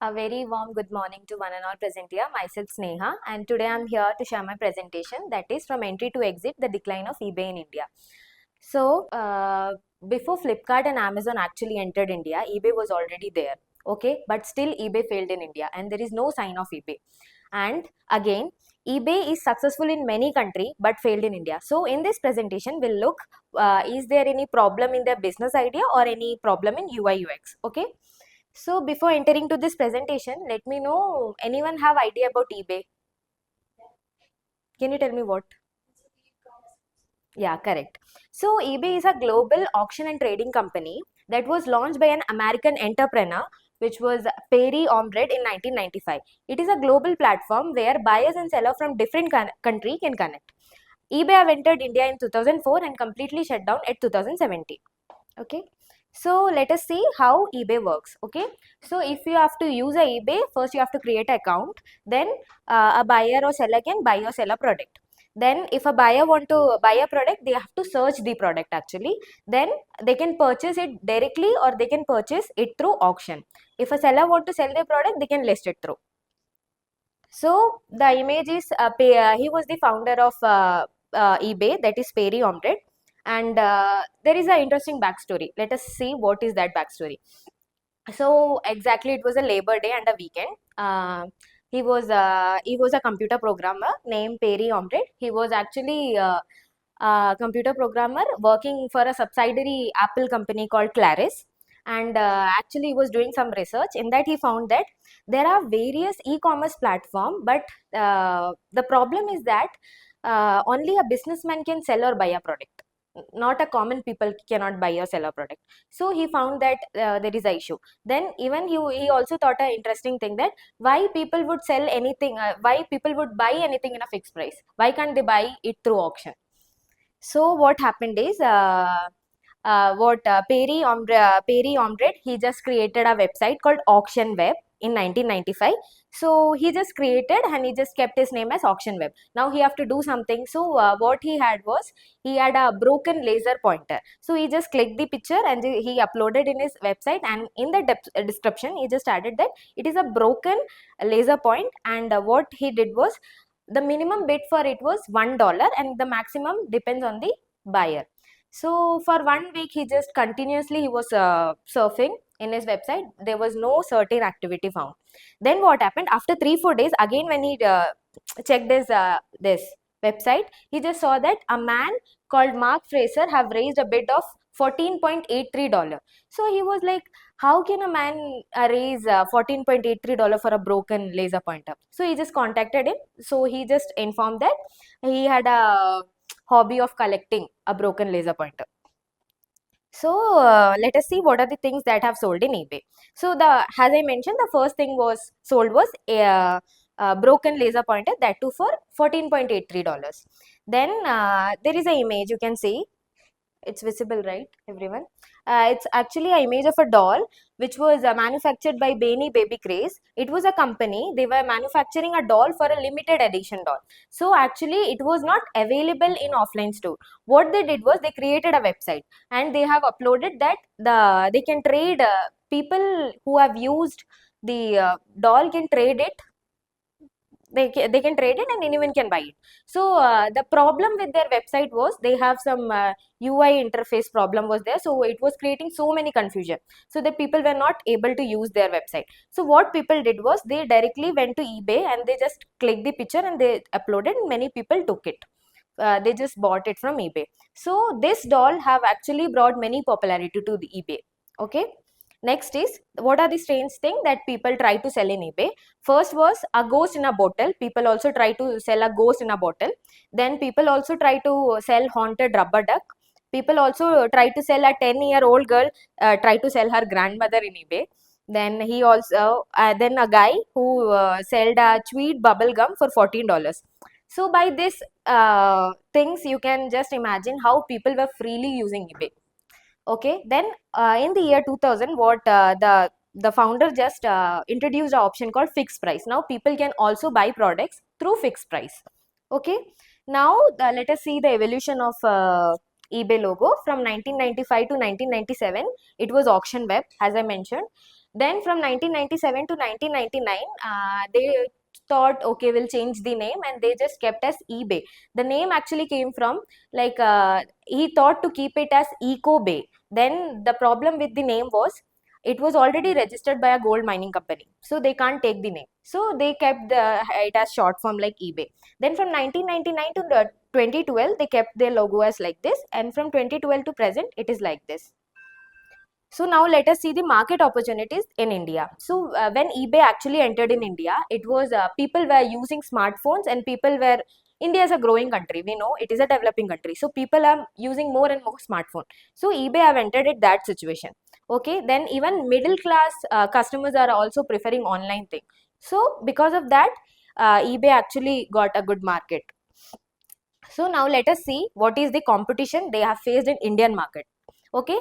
A very warm good morning to one and all present here. Myself Sneha, and today I'm here to share my presentation, that is from entry to exit, the decline of eBay in India. So, before Flipkart and Amazon actually entered India, eBay was already there. Okay, but still eBay failed in India, and there is no sign of eBay. And again, eBay is successful in many countries but failed in India. So, in this presentation, we'll look is there any problem in their business idea or any problem in UI UX. Okay. So before entering to this presentation, let me know, anyone have idea about eBay? Can you tell me what? Yeah, correct. So eBay is a global auction and trading company that was launched by an American entrepreneur, which was Perry Omred in 1995. It is a global platform where buyers and sellers from different country can connect. eBay have entered India in 2004 and completely shut down at 2017. Okay. So let us see how eBay works. Okay. So if you have to use a eBay, first you have to create an account. Then a buyer or seller can buy or sell a product. Then if a buyer want to buy a product, they have to search the product actually. Then they can purchase it directly or they can purchase it through auction. If a seller want to sell their product, they can list it through. So the image is he was the founder of eBay, that is Perry Omred, and there is an interesting backstory. Let us see what is that backstory. So exactly, it was a Labor Day and a weekend. He was a computer programmer named Perry Omred. He was actually a computer programmer working for a subsidiary Apple company called Claris. And actually, he was doing some research. In that, he found that there are various e-commerce platform, but the problem is that only a businessman can sell or buy a product. Not a common people cannot buy or sell a product. So he found that there is a issue. Then even he also thought an interesting thing, that why people would sell anything, why people would buy anything in a fixed price. Why can't they buy it through auction? So what happened is, what Perry Omred, he just created a website called Auction Web in 1995. So he just created and he just kept his name as Auction Web. Now he have to do something. So what he had was, he had a broken laser pointer. So he just clicked the picture and he uploaded in his website, and in the description he just added that it is a broken laser point, and what he did was, the minimum bid for it was $1 and the maximum depends on the buyer. So for 1 week he just continuously he was surfing in his website. There was no certain activity found. Then what happened, after 3-4 days, again when he checked this website, he just saw that a man called Mark Fraser have raised a bid of $14.83. So he was like, how can a man raise $14.83 for a broken laser pointer? So he just contacted him. So he just informed that he had a hobby of collecting a broken laser pointer. So let us see what are the things that have sold in eBay. So as I mentioned, the first thing was sold was a broken laser pointer, that too for $14.83. Then there is an image, you can see. It's visible, right, everyone? It's actually an image of a doll which was manufactured by Baby Craze. It was a company, they were manufacturing a doll for a limited edition doll. So actually it was not available in offline store. What they did was, they created a website and they have uploaded that they can trade, people who have used the doll can trade it. They can trade it and anyone can buy it. So the problem with their website was, they have some UI interface problem was there. So it was creating so many confusion, so that people were not able to use their website. So what people did was, they directly went to eBay and they just clicked the picture and they uploaded, and many people took it. They just bought it from eBay. So this doll have actually brought many popularity to the eBay. Okay. Next is, what are the strange thing that people try to sell in eBay? First was a ghost in a bottle. People also try to sell a ghost in a bottle. Then people also try to sell haunted rubber duck. People also try to sell a 10-year-old girl, try to sell her grandmother in eBay. Then he also, then a guy who sold a chewed bubble gum for $14. So by this things, you can just imagine how people were freely using eBay. Okay, then in the year 2000, what the founder just introduced an option called fixed price. Now people can also buy products through fixed price. Okay, now let us see the evolution of eBay logo from 1995 to 1997. It was auction web, as I mentioned. Then from 1997 to 1999, they thought, okay, we'll change the name, and they just kept as eBay. The name actually came from, like, he thought to keep it as EcoBay. Then the problem with the name was it was already registered by a gold mining company, so they can't take the name. So they kept it as short form like eBay. Then from 1999 to 2012, they kept their logo as like this, and from 2012 to present, it is like this. So now let us see the market opportunities in India. So when eBay actually entered in India, it was people were using smartphones, and people were, India is a growing country. We know it is a developing country. So people are using more and more smartphone. So eBay have entered at that situation. Okay, then even middle class customers are also preferring online thing. So because of that, eBay actually got a good market. So now let us see what is the competition they have faced in Indian market. Okay,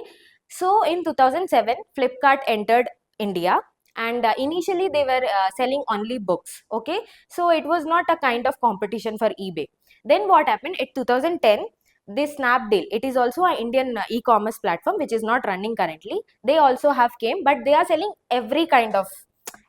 so in 2007, Flipkart entered India, and initially they were selling only books. Okay, so it was not a kind of competition for eBay. Then what happened in 2010? This Snapdeal, it is also an Indian e-commerce platform which is not running currently. They also have came, but they are selling every kind of,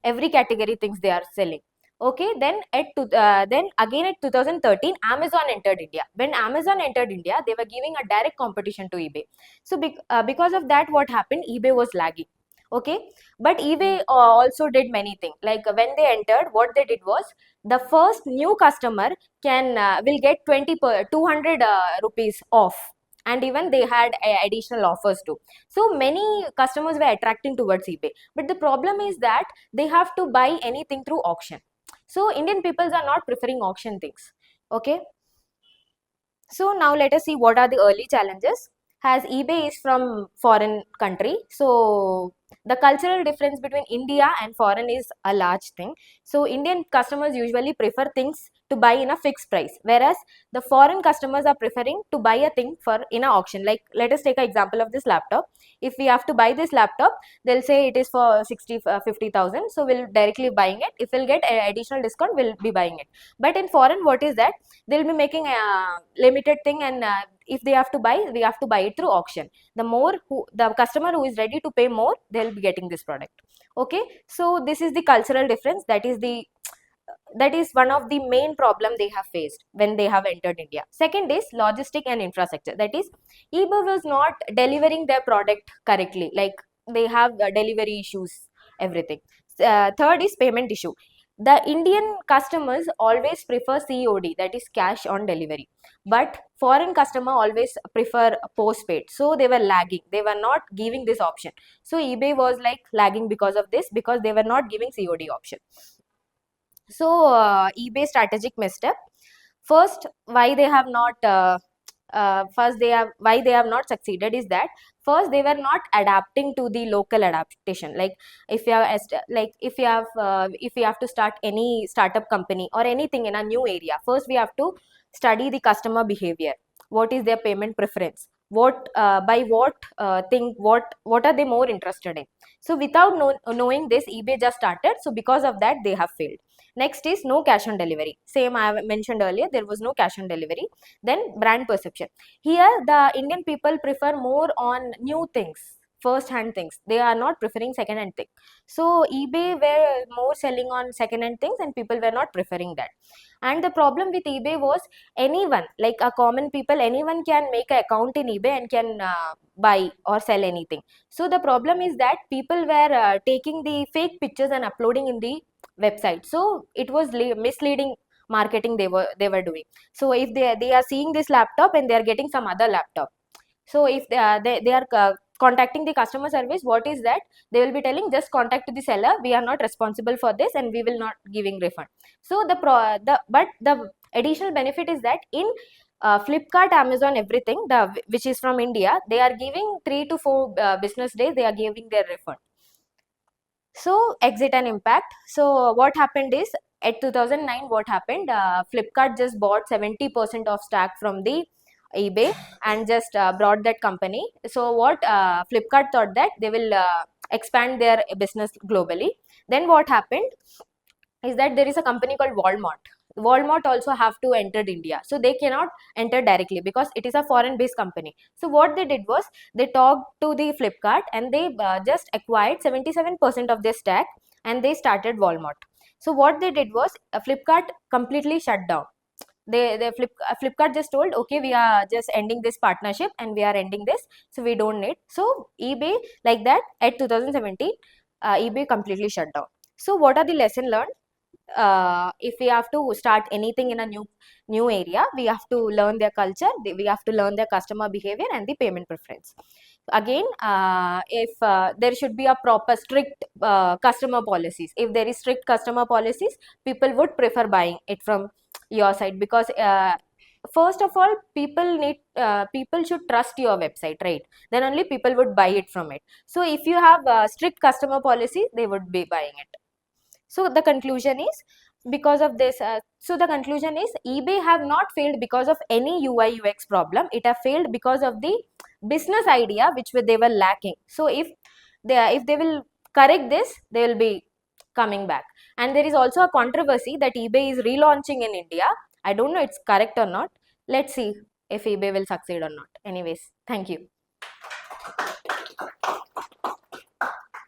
every category things they are selling. Okay, then again at 2013, Amazon entered India. When Amazon entered India, they were giving a direct competition to eBay. So because of that, what happened? eBay was lagging. Okay, but eBay also did many things. Like when they entered, what they did was, the first new customer can will get 200 rupees off, and even they had additional offers too. So many customers were attracting towards eBay. But the problem is that they have to buy anything through auction. So Indian peoples are not preferring auction things. Okay. So now let us see what are the early challenges. As eBay is from foreign country, so the cultural difference between India and foreign is a large thing. So Indian customers usually prefer things to buy in a fixed price, whereas the foreign customers are preferring to buy a thing for in a auction. Like let us take an example of this laptop. If we have to buy this laptop, they'll say it is for 50,000, so we'll directly buying it. If we'll get additional discount, we'll be buying it. But in foreign, what is that? They'll be making a limited thing, and if they have to buy, we have to buy it through auction. The customer who is ready to pay more, they'll be getting this product. Okay, so this is the cultural difference. That is one of the main problem they have faced when they have entered India. Second is logistic and infrastructure. That is, eBay was not delivering their product correctly. Like they have delivery issues, everything. Third is payment issue. The Indian customers always prefer COD, that is cash on delivery, but foreign customer always prefer postpaid. So they were lagging. They were not giving this option. So eBay was like lagging because of this, because they were not giving COD option. So eBay strategic misstep. First, why they have not why they have not succeeded is that first they were not adapting to the local adaptation. Like if you have if you have to start any startup company or anything in a new area, first we have to study the customer behavior. What is their payment preference? What by what thing what are they more interested in? So without knowing this, eBay just started. So because of that, they have failed. Next is no cash on delivery. Same I mentioned earlier, there was no cash on delivery. Then brand perception. Here the Indian people prefer more on new things, first hand things. They are not preferring second hand thing. So eBay were more selling on second hand things, and people were not preferring that. And the problem with eBay was, anyone, like a common people, anyone can make an account in eBay and can buy or sell anything. So the problem is that people were taking the fake pictures and uploading in the website. So it was misleading marketing they were doing. So if they are seeing this laptop and they are getting some other laptop. So if they are contacting the customer service, what is that? They will be telling, just contact the seller, we are not responsible for this, and we will not giving refund. So the additional benefit is that in Flipkart, Amazon, everything which is from India, they are giving 3 to 4 business days, they are giving their refund. So exit and impact. So what happened is, at 2009, what happened? Flipkart just bought 70% of stock from the eBay and just brought that company. So what Flipkart thought that they will expand their business globally. Then what happened is that there is a company called Walmart. Walmart also have to enter India, so they cannot enter directly because it is a foreign based company. So what they did was they talked to the Flipkart and they just acquired 77% of their stack and they started Walmart. So what they did was Flipkart completely shut down. Flipkart just told, okay, we are just ending this partnership and we are ending this, so we don't need. So eBay, like that, at 2017, eBay completely shut down. So what are the lesson learned? If we have to start anything in a new area, we have to learn their culture, we have to learn their customer behavior and the payment preference. Again, if there should be a proper strict customer policies. If there is strict customer policies, people would prefer buying it from your side, because first of all, people should trust your website, right? Then only people would buy it from it. So if you have strict customer policy, they would be buying it. So the conclusion is, because of this, so the conclusion is eBay have not failed because of any UI UX problem. It have failed because of the business idea which they were lacking. So if they will correct this, they will be coming back. And there is also a controversy that eBay is relaunching in India. I don't know it's correct or not. Let's see if eBay will succeed or not. Anyways, thank you.